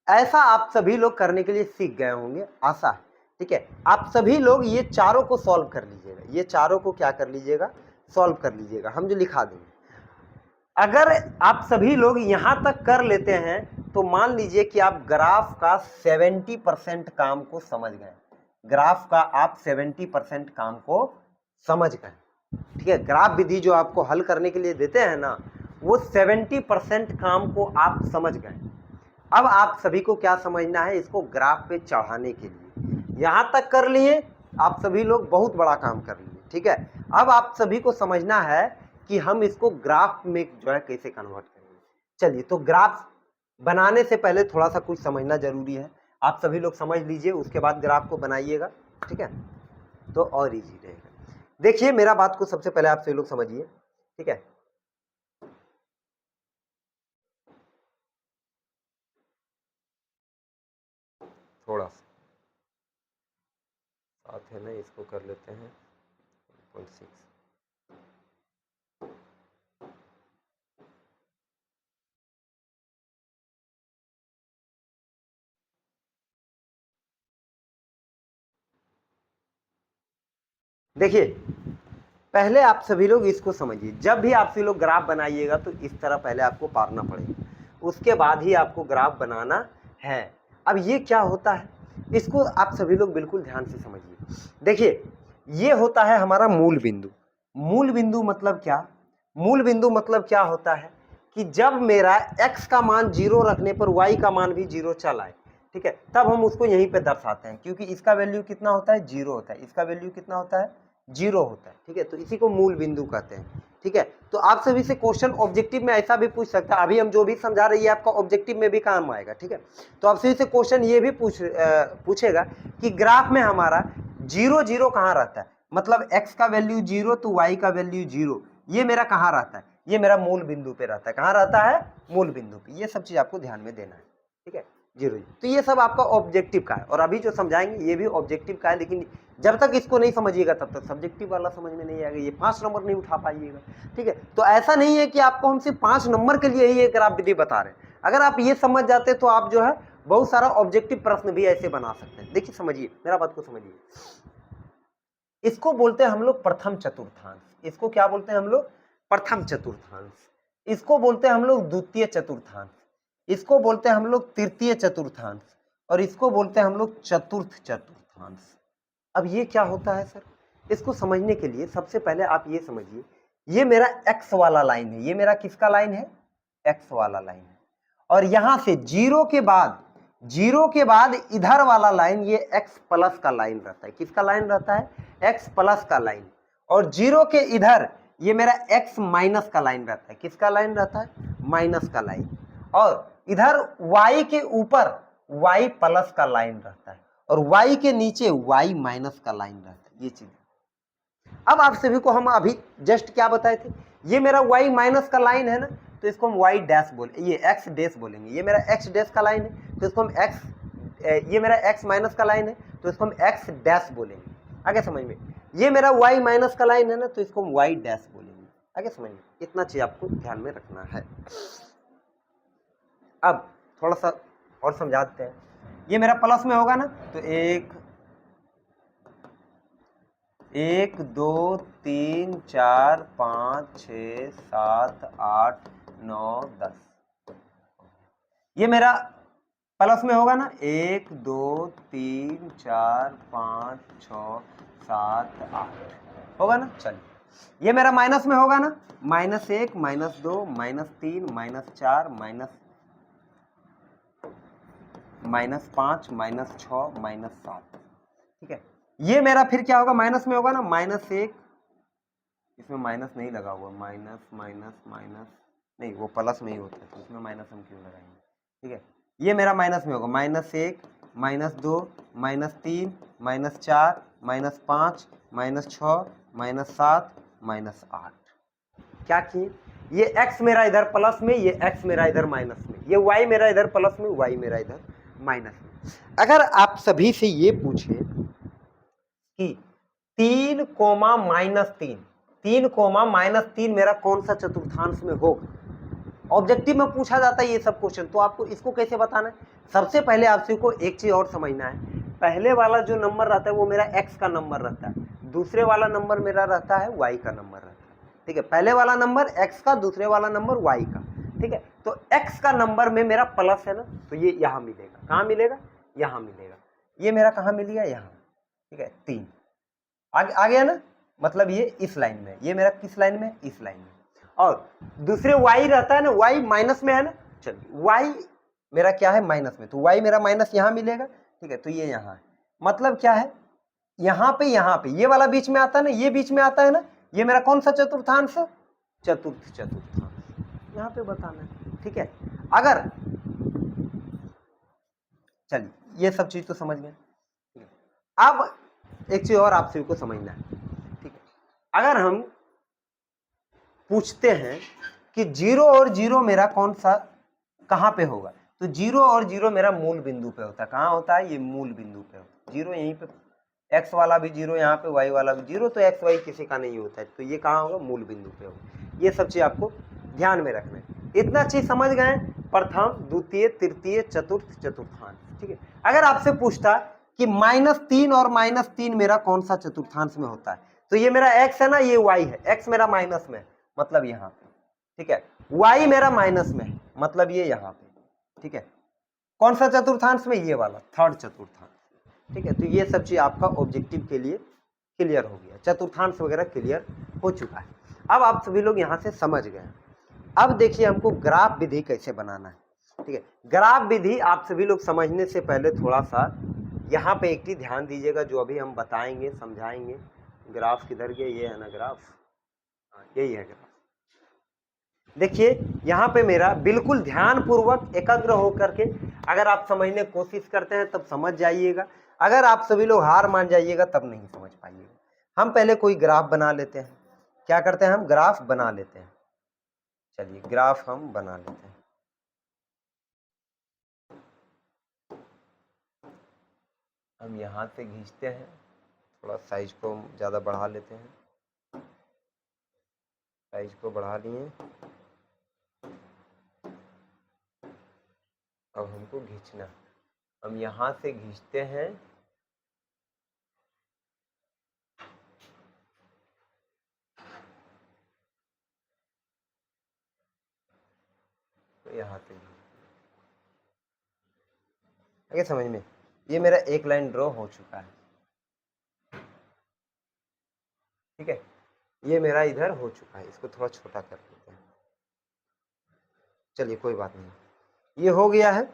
ऐसा आप सभी लोग करने के लिए सीख गए होंगे, आशा है। ठीक है, आप सभी लोग ये चारों को सॉल्व कर लीजिएगा, ये चारों को क्या कर लीजिएगा, सॉल्व कर लीजिएगा, हम जो लिखा देंगे। अगर आप सभी लोग यहां तक कर लेते हैं तो मान लीजिए कि आप ग्राफ का 70% काम को समझ गए, ग्राफ का आप 70% काम को समझ गए। ठीक है, ग्राफ विधि जो आपको हल करने के लिए देते हैं ना, वो 70% काम को आप समझ गए। अब आप सभी को क्या समझना है, इसको ग्राफ पे चढ़ाने के लिए। यहां तक कर लिए आप सभी लोग, बहुत बड़ा काम कर लिए। ठीक है, अब आप सभी को समझना है कि हम इसको ग्राफ में जो है कैसे कन्वर्ट करेंगे। चलिए, तो ग्राफ बनाने से पहले थोड़ा सा कुछ समझना जरूरी है, आप सभी लोग समझ लीजिए, उसके बाद ग्राफ को बनाइएगा। ठीक है, तो और इजी रहेगा। देखिए, मेरा बात को सबसे पहले आप सभी लोग समझिए। ठीक है, थोड़ा सा साथ है ना, इसको कर लेते हैं 1.6। देखिए, पहले आप सभी लोग इसको समझिए, जब भी आप सभी लोग ग्राफ बनाइएगा तो इस तरह पहले आपको पारना पड़ेगा, उसके बाद ही आपको ग्राफ बनाना है। अब ये क्या होता है, इसको आप सभी लोग बिल्कुल ध्यान से समझिए। देखिए, ये होता है हमारा मूल बिंदु। मूल बिंदु मतलब क्या, मूल बिंदु मतलब क्या होता है कि जब मेरा x का मान 0 रखने पर y का मान भी 0 चल आए, ठीक है, तब हम उसको यहीं पे दर्शाते हैं, क्योंकि इसका वैल्यू कितना होता है, 0 होता है, इसका वैल्यू कितना होता है, 0 होता है। ठीक है, तो इसी को मूल बिंदु कहते हैं। ठीक है, तो आप सभी से क्वेश्चन ऑब्जेक्टिव में ऐसा भी पूछ सकता है, अभी हम जो भी समझा रही है आपका ऑब्जेक्टिव में भी काम आएगा। ठीक है, तो आप सभी से क्वेश्चन ये भी पूछेगा कि ग्राफ में हमारा 0 0 कहाँ रहता है, मतलब x का वैल्यू 0 तो y का वैल्यू 0, ये मेरा कहाँ रहता है, ये मेरा मूल बिंदु पे रहता है। कहाँ रहता है, मूल बिंदु पे। ये सब चीज आपको ध्यान में देना है। ठीक है, 0 तो ये सब आपका ऑब्जेक्टिव का है, और अभी जो समझाएंगे ये भी ऑब्जेक्टिव का है, लेकिन जब तक इसको नहीं समझिएगा तब तक सब्जेक्टिव वाला समझ में नहीं आएगा, ये 5 नंबर नहीं उठा पाइएगा। ठीक है, तो ऐसा नहीं है कि आपको हम सिर्फ 5 नंबर के लिए ही ये ग्राफ विधि बता रहे हैं। अगर आप ये समझ जाते तो आप जो है बहुत सारा ऑब्जेक्टिव प्रश्न भी ऐसे बना सकते हैं। देखिए, समझिए, मेरा बात को समझिए। इसको बोलते हैं हम लोग प्रथम चतुर्थांश, इसको क्या बोलते हैं हम लोग, प्रथम चतुर्थांश। इसको बोलते हैं हम लोग द्वितीय चतुर्थांश, इसको बोलते हैं हम लोग तृतीय चतुर्थांश, और इसको बोलते हैं हम लोग चतुर्थ चतुर्थांश। अब ये क्या होता है सर, इसको समझने के लिए सबसे पहले आप ये समझिए, ये मेरा x वाला लाइन है, ये मेरा किसका लाइन है, x वाला लाइन है, और यहां से 0 के बाद इधर वाला लाइन ये x प्लस का लाइन रहता है। किसका लाइन रहता है, x प्लस का लाइन, और 0 के इधर ये मेरा x माइनस का लाइन रहता है। किसका लाइन रहता है, माइनस का लाइन, और इधर y के ऊपर y प्लस का लाइन रहता है, और y के नीचे y माइनस का लाइन रहता है। ये चीज अब आप सभी को हम अभी जस्ट क्या बताए थे, ये मेरा y माइनस का लाइन है ना, तो इसको हम y डैश बोले, ये x डैश बोलेंगे। ये मेरा x डैश का लाइन है तो इसको हम ये मेरा x माइनस का लाइन है तो इसको हम x डैश बोलेंगे। आगे समझ में, ये मेरा y माइनस का लाइन है ना, तो इसको हम y डैश बोलेंगे। आगे समझ में, इतना चीज आपको ध्यान में रखना है। अब थोड़ा सा और समझाते हैं। ये मेरा प्लस में होगा ना, तो 1 2 3 4 5 6 7 8 9 10, ये मेरा प्लस में होगा ना, 1 2 3 4 5 6 7 8 होगा ना। चलिए, ये मेरा माइनस में होगा ना, -1 -2 -3 -4 -5 -6 -7। ठीक है, ये मेरा फिर क्या होगा, माइनस में होगा ना, -1, इसमें माइनस नहीं लगा हुआ, माइनस माइनस माइनस नहीं, वो प्लस में ही होता है, तो इसमें माइनस हम क्यों लगाएंगे। ठीक है, ये मेरा माइनस में होगा, -1 -2 -3 -4 -5 -6 -7 -8। क्या किए, ये x मेरा इधर प्लस में, ये x मेरा इधर माइनस में, ये y मेरा इधर प्लस में, y मेरा इधर माइनस में। अगर आप सभी से ये पूछे कि 3 कोमा -3, 3 कोमा -3 मेरा कौन सा चतुर्थांश में होगा, ऑब्जेक्टिव में पूछा जाता है ये सब क्वेश्चन, तो आपको इसको कैसे बताना है। सबसे पहले आपसे को एक चीज और समझना है, पहले वाला जो नंबर रहता है वो मेरा x का नंबर रहता है, दूसरे वाला नंबर मेरा रहता है y का नंबर रहता है। ठीक है, पहले वाला नंबर x का, दूसरे वाला नंबर y का। ठीक है, तो x का नंबर में मेरा प्लस है ना, तो ये यहां मिलेगा, कहां मिलेगा, यहां मिलेगा। ये मेरा कहां मिल गया, यहां। ठीक है, 3 आ गया ना, मतलब ये इस लाइन में, ये मेरा किस लाइन में, इस लाइन में। और दूसरे y रहता है ना, y माइनस में है ना, चलिए y मेरा क्या है, माइनस में, तो y मेरा माइनस यहां मिलेगा। ठीक है, तो ये यहां है, मतलब क्या है, यहां पे ये वाला बीच में आता है ना, ये बीच में आता है ना, ये मेरा कौन सा चतुर्थांश है, चतुर्थ चतुर्थांश, यहां पे बताना है। ठीक है, अगर चलिए ये सब चीज तो समझ गए। अब एक चीज और आप सभी को समझना है। ठीक है, अगर हम पूछते हैं कि 0 और 0 मेरा कौन सा कहां पे होगा, तो 0 और 0 मेरा मूल बिंदु पे होता है। कहां होता है, ये मूल बिंदु पे होता है। 0 यहीं पे, x वाला भी 0 यहाँ पे, y वाला भी 0, तो x y किसी का नहीं होता है, तो ये कहां होगा, मूल बिंदु पे होगा। ये सब चीज आपको ध्यान में रखना है। इतना चीज समझ गए, प्रथम, द्वितीय, तृतीय, चतुर्थ, चतुर्थांश। ठीक है, अगर आपसे पूछता कि -3 और -3 मेरा कौन सा चतुर्थांश में होता है, तो ये मेरा x है ना, ये y है, x मेरा माइनस में, मतलब यहाँ पे। ठीक है, y मेरा माइनस में है, मतलब ये यहाँ पे। ठीक है, कौन सा चतुर्थांश में, ये वाला, थर्ड चतुर्थांश। ठीक है, तो ये सब चीज आपका ऑब्जेक्टिव के लिए क्लियर हो गया, चतुर्थांश वगैरह क्लियर हो चुका है। अब आप सभी लोग यहां से समझ गए। अब देखिए हमको ग्राफ विधि कैसे बनाना है। ठीक है, ग्राफ विधि आप सभी लोग समझने से पहले थोड़ा सा यहाँ पे एक चीज ध्यान दीजिएगा, जो अभी हम बताएंगे, समझाएंगे। ग्राफ किधर गया, ये है ना ग्राफ, यही है ग्राफ। देखिए यहाँ पे मेरा बिल्कुल ध्यान पूर्वक एकाग्र होकर के अगर आप समझने की कोशिश करते हैं तब समझ जाइएगा, अगर आप सभी लोग हार मान जाइएगा तब नहीं समझ पाइएगा। हम पहले कोई ग्राफ बना लेते हैं, क्या करते हैं, हम ग्राफ बना लेते हैं। चलिए ग्राफ हम बना लेते हैं। हम यहाँ से खींचते हैं, थोड़ा साइज को ज़्यादा बढ़ा लेते हैं, साइज को बढ़ा लिए। अब हमको खींचना, हम यहाँ से खींचते हैं, तो यहाँ से आगे समझ में, ये मेरा एक लाइन ड्रॉ हो चुका है। ठीक है, ये मेरा इधर हो चुका है, इसको थोड़ा छोटा कर लेते हैं। चलिए कोई बात नहीं, ये हो गया है।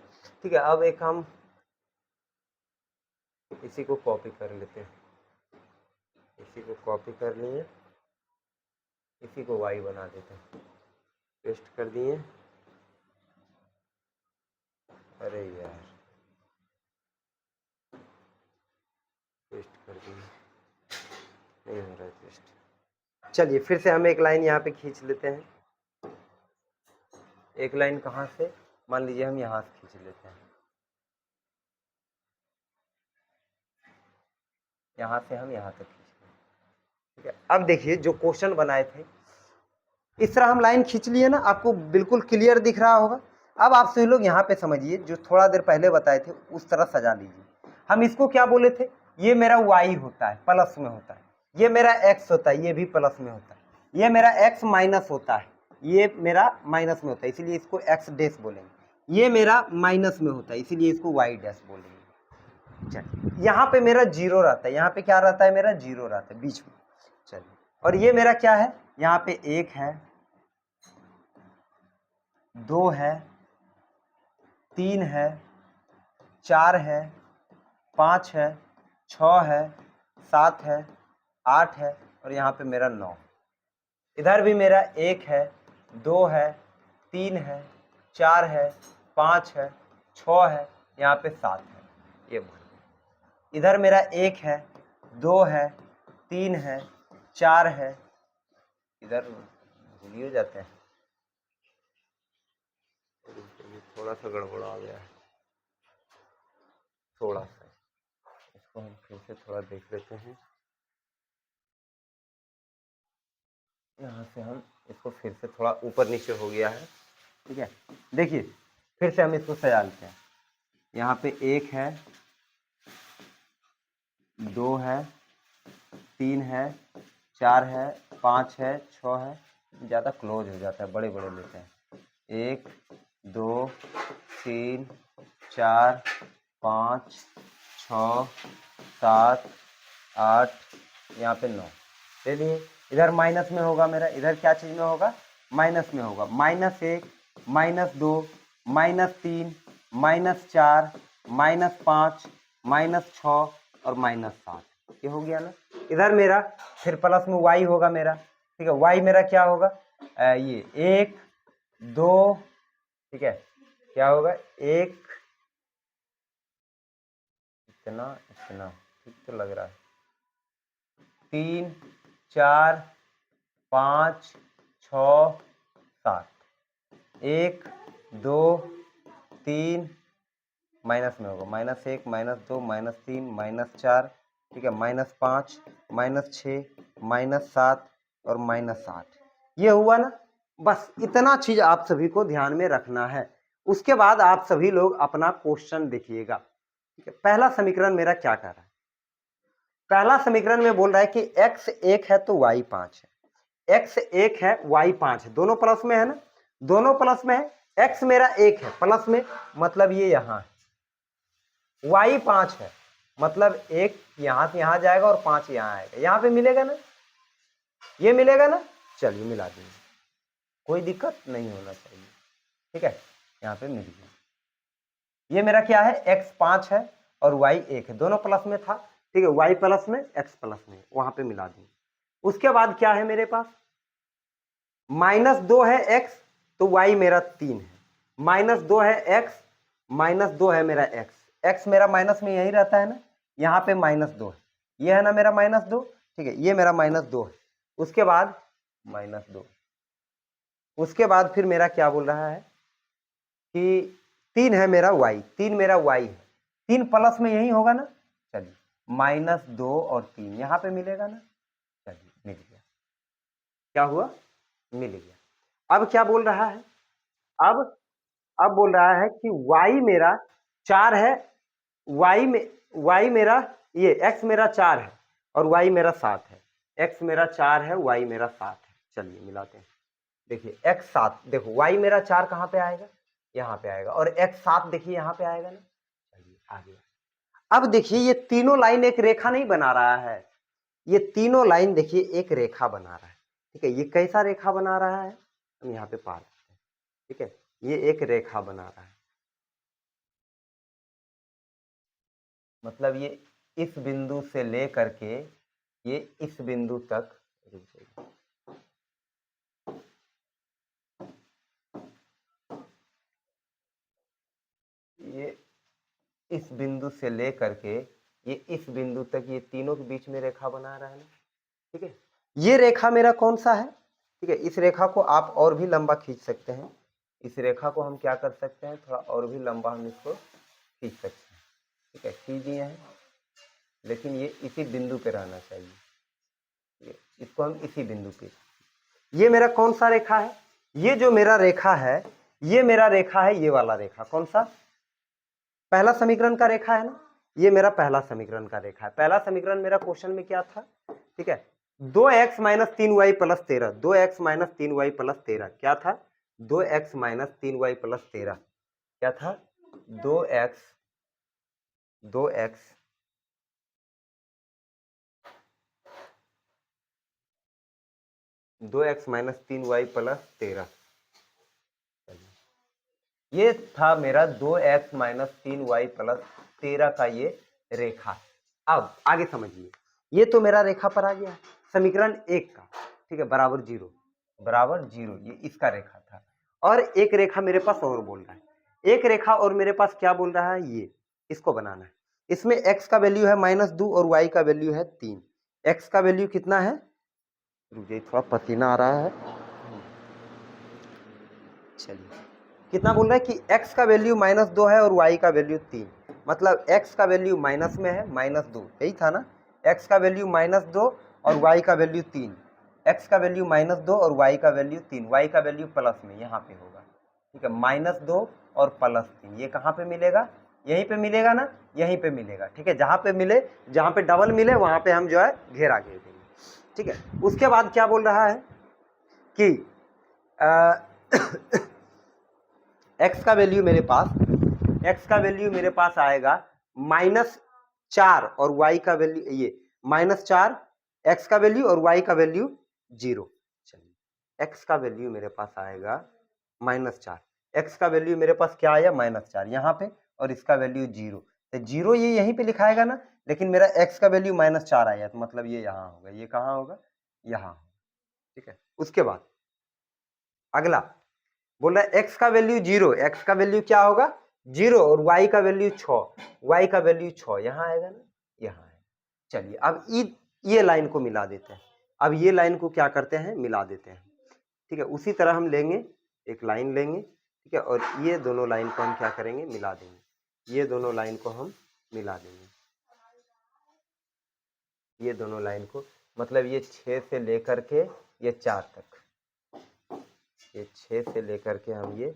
ठीक है, अब एक हम इसी को कॉपी कर लेते हैं, इसी को कॉपी कर लिए, इसी को y बना देते हैं, पेस्ट कर दिए। अरे यार, पेस्ट कर दिए, नहीं हो रहा है पेस्ट। चलिए फिर से हम एक लाइन यहाँ पे खींच लेते हैं। एक लाइन कहाँ से, मान लीजिए हम यहाँ से खींच लेते हैं, यहाँ से हम यहाँ तक खींच लें। ठीक है, अब देखिए जो क्वेश्चन बनाए थे इस तरह हम लाइन खींच लिए ना, आपको बिल्कुल क्लियर दिख रहा होगा। अब आप सभी लोग यहाँ पे समझिए, जो थोड़ा देर पहले बताए थे उस तरह सजा लीजिए। हम इसको क्या बोले थे, ये मेरा y होता है, प्लस में होता है, ये मेरा x होता है, ये भी प्लस में होता है, ये मेरा x माइनस होता है, ये मेरा माइनस में होता है, इसीलिए इसको x डैश बोलेंगे, ये मेरा माइनस में होता है, इसीलिए इसको y डैश बोलेंगे। चलिए यहाँ पे मेरा जीरो रहता है, यहाँ पे क्या रहता है, मेरा जीरो रहता है बीच में। चलिए, और ये मेरा क्या है, यहाँ पे 1 है, 2 है, 3 है, 4 है, 5 है, 6 है, 7 है, 8 है, और यहाँ पे मेरा 9। इधर भी मेरा 1 है, 2 है, 3 है, 4 है, 5 है, 6 है, यहाँ पे 7 है। ये इधर मेरा 1 है, 2 है, 3 है, 4 है, इधर भूल हो जाते हैं, थोड़ा सा गड़बड़ा गया है, थोड़ा सा इसको हम फिर से थोड़ा देख लेते हैं। यहाँ से हम इसको फिर से थोड़ा ऊपर नीचे हो गया है, ठीक है। देखिए फिर से हम इसको सजा लेते हैं। यहाँ पे 1 है, 2 है, 3 है, 4 है, 5 है, 6 है, ज़्यादा क्लोज हो जाता है, बड़े बड़े लेते हैं। 1 2 3 4 5 6 7 8, यहाँ पे 9 ले लिए। इधर माइनस में होगा मेरा, इधर क्या चीज़ में होगा, माइनस में होगा। -1 -2 -3 -4 -5 -6 और -7, ये हो गया ना। इधर मेरा फिर प्लस में y होगा मेरा, ठीक है। y मेरा क्या होगा, ये 1 2, ठीक है, क्या होगा 1 इतना इतना, ठीक तो लग रहा है, 3 4 5 6 7, 1 2 3 माइनस में होगा, -1 -2 -3 -4, ठीक है, -5 -6 -7 और -8, ये हुआ ना। बस इतना चीज आप सभी को ध्यान में रखना है। उसके बाद आप सभी लोग अपना क्वेश्चन देखिएगा, ठीक है। पहला समीकरण मेरा क्या कर रहा है, पहला समीकरण में बोल रहा है कि x 1 है तो y 5 है, x 1 है y 5 है, दोनों प्लस में है ना, दोनों प्लस में है। x मेरा 1 है प्लस में, मतलब ये यहां है, y 5 है मतलब 1 यहां से यहां जाएगा और 5 यहां आएगा, यहां पे मिलेगा ना, ये मिलेगा ना। चलिए मिला देंगे, कोई दिक्कत नहीं होना चाहिए, ठीक है। यहाँ पे मिल गया, ये मेरा क्या है, x 5 है और y 1 है, दोनों प्लस में था, ठीक है। y प्लस में x प्लस में, वहां पे मिला देंगे। उसके बाद क्या है मेरे पास, -2 है x तो y मेरा 3 है, -2 है x, -2 है मेरा x मेरा माइनस में यही रहता है ना, यहाँ पे -2 है, ये है ना मेरा -2, ठीक है, ये मेरा -2 है। उसके बाद -2, उसके बाद फिर मेरा क्या बोल रहा है कि 3 है मेरा y, 3 मेरा y है, 3 प्लस में यही होगा ना। चलिए -2 और 3 यहाँ पे मिलेगा ना, चलिए मिल गया, क्या हुआ, मिल गया। अब क्या बोल रहा है, अब बोल रहा है कि y मेरा 4 है, y मेरा ये x मेरा 4 है और y मेरा 7 है, x मेरा 4 है, y मेरा 7 है। चलिए मिलाते हैं, देखिए x 7, देखो y मेरा 4 कहाँ पे आएगा, यहाँ पे आएगा, और x 7 देखिए यहाँ पे आएगा ना। चलिए आ गया। अब देखिए ये तीनों लाइन एक रेखा नहीं बना रहा है, ये तीनों लाइन देखिए एक रेखा बना रहा है, ठीक है। ये कैसा रेखा बना रहा है, हम यहाँ पे पा सकते हैं, ठीक है, ये एक रेखा बना रहा है, मतलब ये इस बिंदु से लेकर के ये इस बिंदु तक, ये इस बिंदु से लेकर के ये इस बिंदु तक, ये तीनों के बीच में रेखा बना रहा है ना, ठीक है। ये रेखा मेरा कौन सा है, ठीक है। इस रेखा को आप और भी लंबा खींच सकते हैं, इस रेखा को हम क्या कर सकते हैं, थोड़ा और भी लंबा हम इसको खींच सकते हैं, ठीक है, खींच दिए हैं, लेकिन ये इसी बिंदु पे रहना चाहिए, इसको हम इसी बिंदु पे। ये मेरा कौन सा रेखा है, ये जो मेरा रेखा है, ये मेरा रेखा है, ये वाला रेखा कौन सा, पहला समीकरण का रेखा है ना, ये मेरा पहला समीकरण का रेखा है। पहला समीकरण मेरा क्वेश्चन में क्या था, ठीक है, 2x - 3y + 13, 2x - 3y + 13 क्या था, 2x - 3y + 13 क्या था, 2x 2x 2x - 3y + 13, ये था मेरा 2x - 3y + 13 का ये रेखा। अब आगे समझिए, ये तो मेरा रेखा पर आ गया समीकरण 1 का, ठीक है, बराबर 0, ये इसका रेखा था। और एक रेखा मेरे पास और बोल रहा है, एक रेखा और मेरे पास क्या बोल रहा है, ये इसको बनाना है। इसमें x का वैल्यू है -2 और y का वैल्यू है 3, x का वैल्यू कितना है, रुकिए थोड़ा पसीना आ रहा है, चलिए कितना बोल रहा है कि x का वैल्यू -2 है और y का वैल्यू 3, मतलब x का वैल्यू माइनस में है -2, यही था ना, x का वैल्यू -2 और y का वैल्यू 3, x का वैल्यू -2 और y का वैल्यू 3, y का वैल्यू प्लस में यहाँ पे होगा, ठीक है, -2 और +3, ये कहाँ पे मिलेगा, यहीं पे मिलेगा ना, यहीं पे मिलेगा, ठीक है, जहाँ पे मिले, जहाँ पे डबल मिले वहाँ पे हम जो है घेरा घेर देंगे, ठीक है। उसके बाद क्या बोल रहा है कि x का वैल्यू मेरे पास आएगा -4 और y का वैल्यू ये -4, x का वैल्यू और y का वैल्यू 0, चलिए x का वैल्यू मेरे पास आएगा -4, x का वैल्यू मेरे पास क्या आया -4 यहाँ पे, और इसका वैल्यू 0, तो 0 ये यहीं पे लिखाएगा ना, लेकिन मेरा x का वैल्यू -4 आया, तो मतलब ये यहाँ होगा, ये कहाँ होगा, यहाँ, ठीक है। उसके बाद अगला बोल रहा है x का वैल्यू 0, x का वैल्यू क्या होगा 0 और y का वैल्यू 6, y का वैल्यू 6 यहाँ आएगा ना, यहाँ है। चलिए अब ये लाइन को मिला देते हैं, अब ये लाइन को क्या करते हैं, मिला देते हैं, ठीक है। उसी तरह हम लेंगे, एक लाइन लेंगे, ठीक है, और ये दोनों लाइन को हम क्या करेंगे, मिला देंगे, ये दोनों लाइन को हम मिला देंगे, ये दोनों लाइन को, मतलब ये 6 से लेकर के ये 4 तक, ये 6 से लेकर के हम ये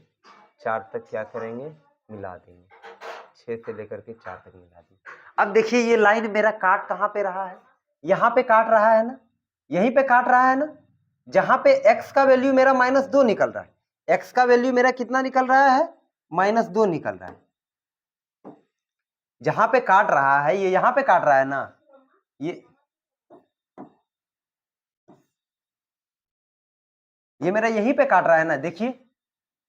4 तक क्या करेंगे, मिला देंगे, 6 से लेकर के 4 तक मिला देंगे। अब देखिए ये लाइन मेरा काट कहाँ पे रहा है, यहाँ पे काट रहा है ना, यहीं पे काट रहा है ना, जहां पे x का वैल्यू मेरा -2 निकल रहा है, x का वैल्यू मेरा कितना निकल रहा है, -2 निकल रहा है, जहां पे काट रहा है ये यहां पे काट रहा है ना, ये मेरा यहीं पे काट रहा है ना, देखिए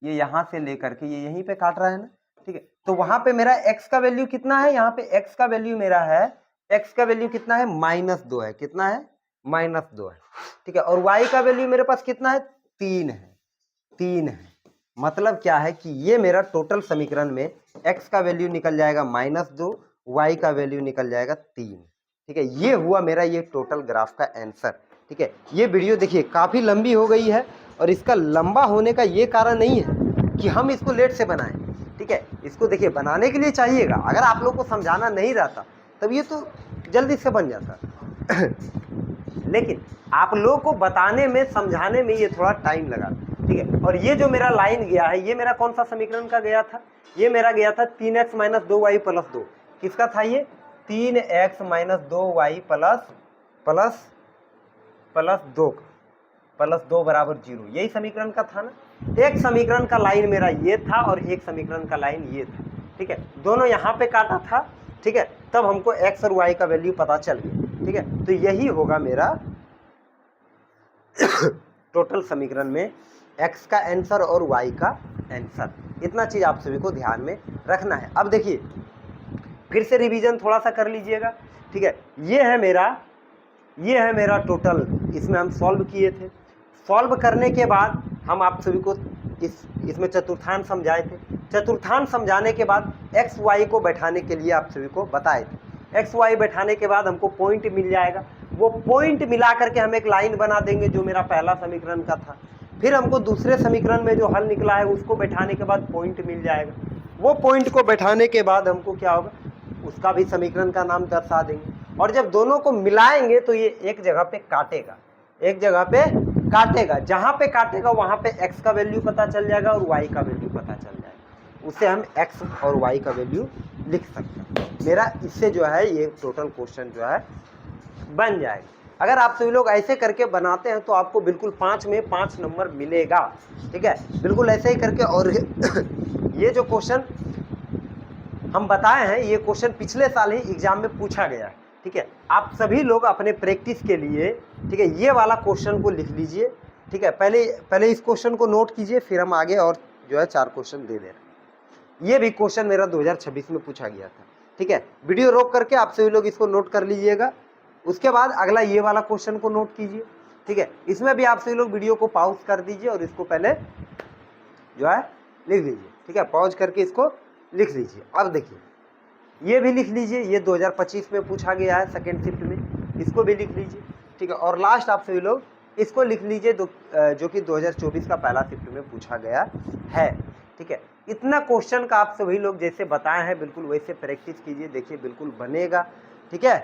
ये यहां से लेकर के ये यहीं पे काट रहा है ना, ठीक है। तो वहां पे मेरा x का वैल्यू कितना है, यहाँ पे x का वैल्यू मेरा है, x का वैल्यू कितना है, -2 है, कितना है, -2 है, ठीक है। और y का वैल्यू मेरे पास कितना है, 3 है, 3 है, मतलब क्या है कि ये मेरा टोटल समीकरण में x का वैल्यू निकल जाएगा -2, y का वैल्यू निकल जाएगा 3, ठीक है। ये हुआ मेरा ये टोटल ग्राफ का आंसर, ठीक है। ये वीडियो देखिए काफी लंबी हो गई है, और इसका लंबा होने का ये कारण नहीं है कि हम इसको लेट से बनाएं, ठीक है। इसको देखिए बनाने के लिए चाहिएगा, अगर आप लोग को समझाना नहीं रहता तब ये तो जल्दी से बन जाता लेकिन आप लोग को बताने में, समझाने में ये थोड़ा टाइम लगा, ठीक है। और ये जो मेरा लाइन गया है, ये मेरा कौन सा समीकरण का गया था, ये मेरा गया था 3x - 2y + 2, किसका था ये, 3x - 2y प्लस 2 बराबर 0, यही समीकरण का था ना। एक समीकरण का लाइन मेरा ये था और एक समीकरण का लाइन ये था, ठीक है, दोनों यहाँ पे काटा था, ठीक है, तब हमको x और y का वैल्यू पता चल गया, ठीक है। तो यही होगा मेरा टोटल समीकरण में x का आंसर और y का आंसर, इतना चीज आप सभी को ध्यान में रखना है। अब देखिए फिर से रिवीजन थोड़ा सा कर लीजिएगा, ठीक है। ये है मेरा टोटल, इसमें हम सॉल्व किए थे, सॉल्व करने के बाद हम आप सभी को इसमें चतुर्थांश समझाए थे, चतुर्थांश समझाने के बाद एक्स वाई को बैठाने के लिए आप सभी को बताए थे, एक्स वाई बैठाने के बाद हमको पॉइंट मिल जाएगा, वो पॉइंट मिला करके हम एक लाइन बना देंगे जो मेरा पहला समीकरण का था, फिर हमको दूसरे समीकरण में जो हल निकला है उसको बैठाने के बाद पॉइंट मिल जाएगा, वो पॉइंट को बैठाने के बाद हमको क्या होगा, उसका भी समीकरण का नाम दर्शा देंगे, और जब दोनों को मिलाएंगे तो ये एक जगह पे काटेगा, एक जगह पे काटेगा, जहां पे काटेगा वहां पे x का वैल्यू पता चल जाएगा और y का वैल्यू पता चल जाएगा, उसे हम x और y का वैल्यू लिख सकते हैं। मेरा इससे जो है ये टोटल क्वेश्चन जो है बन जाएगा। अगर आप सभी लोग ऐसे करके बनाते हैं तो आपको बिल्कुल 5 में 5 नंबर मिलेगा, ठीक है, बिल्कुल ऐसे ही करके। और ये जो क्वेश्चन हम बताए हैं ये क्वेश्चन पिछले साल ही एग्जाम में पूछा गया है, ठीक है। आप सभी लोग अपने प्रैक्टिस के लिए, ठीक है, ये वाला क्वेश्चन को लिख लीजिए, ठीक है, पहले इस क्वेश्चन को नोट कीजिए, फिर हम आगे और जो है 4 क्वेश्चन दे रहे हैं। ये भी क्वेश्चन मेरा 2026 में पूछा गया था, ठीक है। वीडियो रोक करके आप सभी लोग इसको नोट कर लीजिएगा, उसके बाद अगला ये वाला क्वेश्चन को नोट कीजिए, ठीक है। इसमें भी आप सभी लोग वीडियो को पॉज कर दीजिए और इसको पहले जो है लिख लीजिए, ठीक है, पॉज करके इसको लिख लीजिए। अब देखिए ये भी लिख लीजिए, ये 2025 में पूछा गया है सेकेंड शिफ्ट में, इसको भी लिख लीजिए, ठीक है। और लास्ट आप सभी लोग इसको लिख लीजिए जो कि 2024 का पहला शिफ्ट में पूछा गया है, ठीक है। इतना क्वेश्चन का आप सभी लोग जैसे बताए हैं बिल्कुल वैसे प्रैक्टिस कीजिए, देखिए बिल्कुल बनेगा, ठीक है।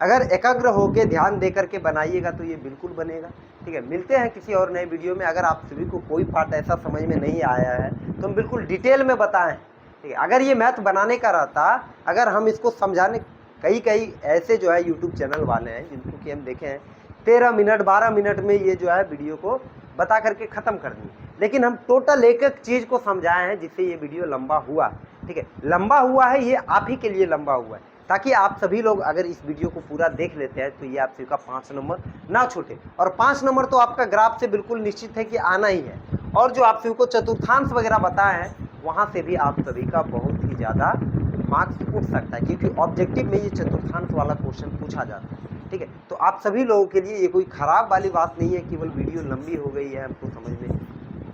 अगर एकाग्र होकर ध्यान दे करके बनाइएगा तो ये बिल्कुल बनेगा, ठीक है। मिलते हैं किसी और नए वीडियो में। अगर आप सभी को कोई पार्ट ऐसा समझ में नहीं आया है तो हम बिल्कुल डिटेल में बताएं, ठीक है। अगर ये मैथ बनाने का रहता, अगर हम इसको समझाने, कई ऐसे जो है यूट्यूब चैनल वाले हैं जिनको कि हम देखे हैं 13 मिनट 12 मिनट में ये जो है वीडियो को बता करके ख़त्म कर दी, लेकिन हम टोटल एक एक चीज़ को समझाए हैं जिससे ये वीडियो लंबा हुआ, ठीक है। लंबा हुआ है ये आप ही के लिए लंबा हुआ है, ताकि आप सभी लोग अगर इस वीडियो को पूरा देख लेते हैं तो ये आप सभी का 5 नंबर ना छूटे। और 5 नंबर तो आपका ग्राफ से बिल्कुल निश्चित है कि आना ही है। और जो आप सभी को चतुर्थांश वगैरह बताए हैं वहाँ से भी आप सभी का बहुत ही ज़्यादा मार्क्स उठ सकता है, क्योंकि ऑब्जेक्टिव में ये चतुर्थांश वाला क्वेश्चन पूछा जाता है, ठीक है। तो आप सभी लोगों के लिए ये कोई ख़राब वाली बात नहीं है, केवल वीडियो लंबी हो गई है हमको समझ में,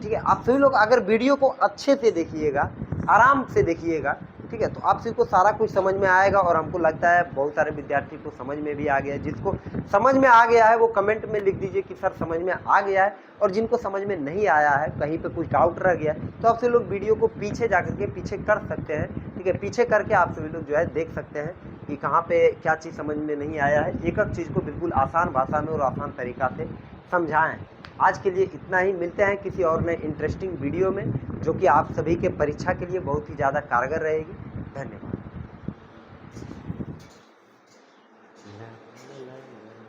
ठीक है। आप सभी लोग अगर वीडियो को अच्छे से देखिएगा, आराम से देखिएगा, ठीक है, तो आप सभी को सारा कुछ समझ में आएगा। और हमको लगता है बहुत सारे विद्यार्थी को समझ में भी आ गया है। जिसको समझ में आ गया है वो कमेंट में लिख दीजिए कि सर समझ में आ गया है, और जिनको समझ में नहीं आया है, कहीं पे कुछ डाउट रह गया तो आप सभी लोग वीडियो को पीछे जा करके पीछे कर सकते हैं, ठीक है। पीछे करके आप सभी लोग जो है देख सकते हैं कि कहाँ पे क्या चीज़ समझ में नहीं आया है। एक एक चीज़ को बिल्कुल आसान भाषा में और आसान तरीक़ा से समझाएं। आज के लिए इतना ही, मिलते हैं किसी और नए इंटरेस्टिंग वीडियो में जो कि आप सभी के परीक्षा के लिए बहुत ही ज़्यादा कारगर रहेगी। धन्यवाद।